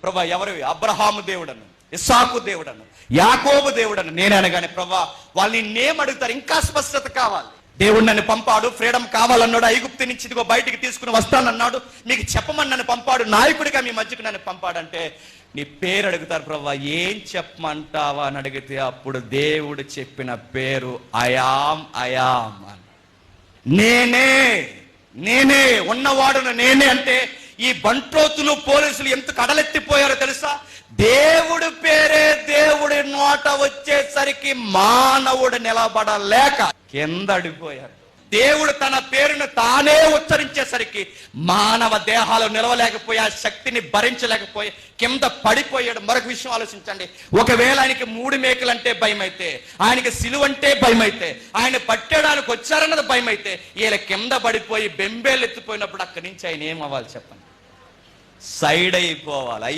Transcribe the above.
ప్రభా ఎవరు? అబ్రహాము దేవుడను, ఇస్సాకు దేవుడను, యాకోబు దేవుడను నేనే అనగానే ప్రభా వాళ్ళని నేమ్ అడుగుతారు. ఇంకా స్పష్టత కావాలి. దేవుడు నన్ను పంపాడు, ఫ్రీడమ్ కావాలన్నాడు, ఐగుప్తు నుంచి ఇదిగో బయటికి తీసుకుని వస్తానన్నాడు, మీకు చెప్పమని నన్ను పంపాడు, నాయకుడిగా మీ మధ్యకు నన్ను పంపాడంటే నీ పేరు అడుగుతారు. ప్రభా ఏం చెప్పమంటావా అని అడిగితే అప్పుడు దేవుడు చెప్పిన పేరు అయాం అయాం అని. నేనే ఉన్నవాడును నేనే అంటే ఈ బంట్రోతులు పోలీసులు ఎంత కడలెత్తిపోయారో తెలుసా? దేవుడి పేరే దేవుడి నోట వచ్చేసరికి మానవుడు నిలబడలేక కింద అడిపోయారు. దేవుడు తన పేరును తానే ఉచ్చరించేసరికి మానవ దేహాలు నిలవలేకపోయి ఆ శక్తిని భరించలేకపోయి కింద పడిపోయాడు. మరొక విషయం ఆలోచించండి. ఒకవేళ ఆయనకి 3 మేకలంటే భయం అయితే, ఆయనకి సిలువంటే భయం అయితే, ఆయన పట్టడానికి వచ్చారన్నది భయం అయితే, వీళ్ళ కింద పడిపోయి బెంబేలు ఎత్తిపోయినప్పుడు అక్కడి నుంచి ఆయన ఏమవ్వాలి చెప్పండి? సైడ్ అయిపోవాలి.